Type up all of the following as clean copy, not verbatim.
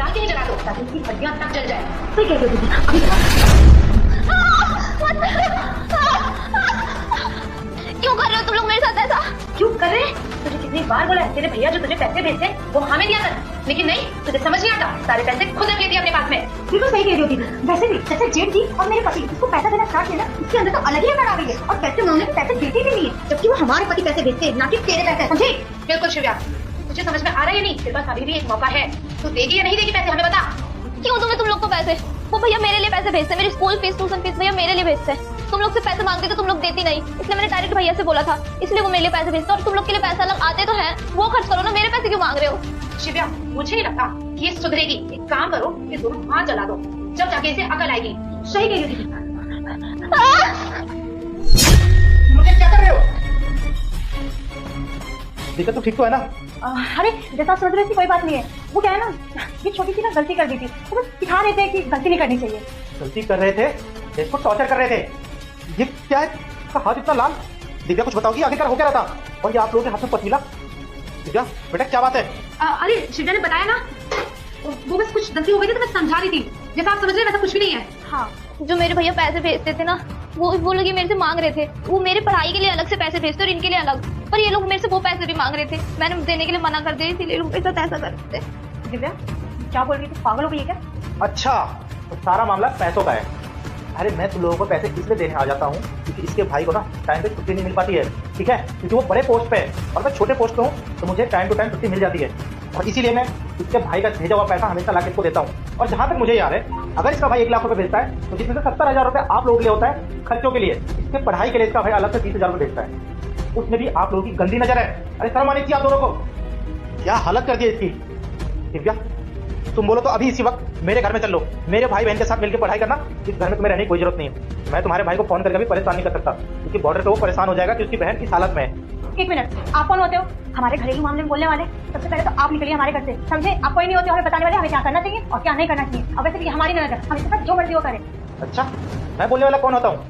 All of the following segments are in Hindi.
निकाल के ही जला दो ताकि उसकी हड्डियां तक जल जाए। सही कह रही हो दीदी, अभी जला। क्यों कर रहे हो तुम लोग मेरे साथ ऐसा? क्यों कर रहे? तुझे कितनी बार बोला है तेरे भैया जो तुझे पैसे भेजते वो हमें दिया कर, लेकिन नहीं, तुझे समझ नहीं आता। सारे पैसे खुद रख लेती है अपने पास में। बिल्कुल सही कह रही हो दीदी। वैसे भी जैसे जेठ जी और मेरे पति इसको पैसा देना स्टार्ट किया ना, इसके अंदर तो अलग ही अकड़ आ गई है और पैसे मांगने के पैसे देती भी नहीं है, जबकि वो हमारे पति पैसे भेजते हैं, ना कि तेरे पैसे। समझे? बिल्कुल शिव्या, तुझे समझ में आ रहा है या नहीं? तेरे पास अभी भी एक मौका है, तू देगी या नहीं देगी पैसे हमें बता। क्यों दूंगी तुम लोग को पैसे? वो भैया मेरे लिए पैसे भेजते हैं, मेरी स्कूल फीस ट्यूशन फीस भैया मेरे लिए भेजते हैं। तुम लोग से पैसे मांगते तो तुम लोग देती नहीं, इसलिए मैंने डायरेक्ट भैया से बोला था, इसलिए वो मेरे लिए पैसे भेजते। और तुम लोग के लिए पैसा अलग आते तो है, वो खर्च करो ना, मेरे पैसे क्यों मांग रहे हो? शिव्या, मुझे नहीं लगता कि ये सुधरेगी। एक काम करो, ये दोनों हाथ जला दो, जब जाके इसे अकल आएगी। सही कह रही हो दीदी। मुझे क्या कर रहे हो? दिक्कत तो ठीक तो है ना? अरे जैसा आप समझ रहे थे कोई बात नहीं है। वो क्या है ना, ये छोटी सी ना गलती कर दी थी, तो बस सिखा रहे थे कि गलती नहीं करनी चाहिए। गलती कर रहे थे, इसको टॉर्चर कर रहे थे। ये क्या है? इसका हाथ इतना लाल। दिव्या कुछ बताओगी आखिरकार हो क्या रहा था? और ये आप लोगों के हाथ में पतीला। दिव्या बेटा क्या बात है? अरे शिव्या ने बताया ना, वो बस कुछ गलती हो गई थी तो मैं समझा रही थी। जैसा आप समझ रहे वैसा कुछ भी नहीं है। हाँ, जो मेरे भैया पैसे भेजते थे ना, वो लोग ये मेरे से मांग रहे थे। वो मेरे पढ़ाई के लिए अलग से पैसे भेजते और इनके लिए अलग, पर ये लोग मेरे से वो पैसे भी मांग रहे थे। मैंने देने के लिए मना कर दिया, इसीलिए लोग मेरे साथ ऐसा करते थे। दिव्या क्या बोल रही थी? पागल हो गई है क्या? अच्छा, तो सारा मामला पैसों का है। अरे मैं तुम लोगों को पैसे इसलिए देने आ जाता हूँ क्योंकि इसके भाई को ना टाइम पे छुट्टी नहीं मिल पाती है, ठीक है? क्योंकि वो बड़े पोस्ट पे है और मैं छोटे पोस्ट पे हूँ, तो मुझे टाइम टू टाइम छुट्टी मिल जाती है। और इसीलिए मैं इसके भाई का भेजा हुआ पैसा हमेशा लाके इसको देता हूँ। और जहाँ तक मुझे याद है, अगर इसका भाई 1 लाख रुपए भेजता है तो जिसमें से 70,000 रुपए आप लोगों के लिए होता है खर्चों के लिए। इसके पढ़ाई के लिए इसका भाई अलग से 30,000 रुपए भेजता है। उसमें भी आप लोगों की गंदी नजर है। अरे शर्म आनी चाहिए आप दोनों को। क्या हालत कर दी है इसकी। दिव्या तुम बोलो तो अभी इसी वक्त मेरे घर में चल लो। मेरे भाई बहन के साथ मिलकर पढ़ाई करना। इस घर में तुम्हें रहने की कोई जरूरत नहीं है। मैं तुम्हारे भाई को फोन करके भी परेशान नहीं कर सकता क्योंकि बॉर्डर पे वो परेशान हो जाएगा कि उसकी बहन इस हालत में है। 1 मिनट, आप कौन होते हो हमारे घरेलू मामले में बोलने वाले? सबसे पहले तो आप निकलिए हमारे घर से, समझे? आप कोई नहीं होते हमें बताने वाले हमें क्या करना चाहिए और क्या नहीं करना चाहिए। और वैसे भी हमारी नजर, हम इसके साथ जो मर्जी वो करें। अच्छा, मैं बोलने वाला कौन होता हूँ?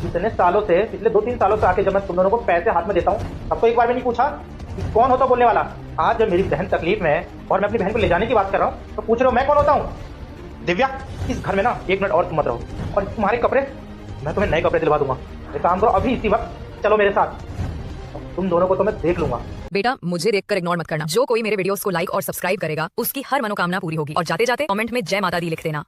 इतने सालों से, पिछले 2-3 सालों से आके जब मैं तुम दोनों को पैसे हाथ में देता हूँ, तब तो एक बार भी नहीं पूछा कि कौन होता बोलने वाला। आज जब मेरी बहन तकलीफ में है और मैं अपनी बहन को ले जाने की बात कर रहा हूँ, तो पूछ रहे हो मैं कौन होता हूँ? दिव्या इस घर में ना 1 मिनट और तुम मत रहो। और तुम्हारे कपड़े, मैं तुम्हें नए कपड़े दिलवा दूंगा। एक काम करो, अभी इसी वक्त चलो मेरे साथ, तुम दोनों को तो मैं देख लूंगा। बेटा मुझे देखकर इग्नोर मत करना। जो कोई मेरे वीडियोस को लाइक और सब्सक्राइब करेगा उसकी हर मनोकामना पूरी होगी। और जाते जाते कमेंट में जय माता दी लिख देना।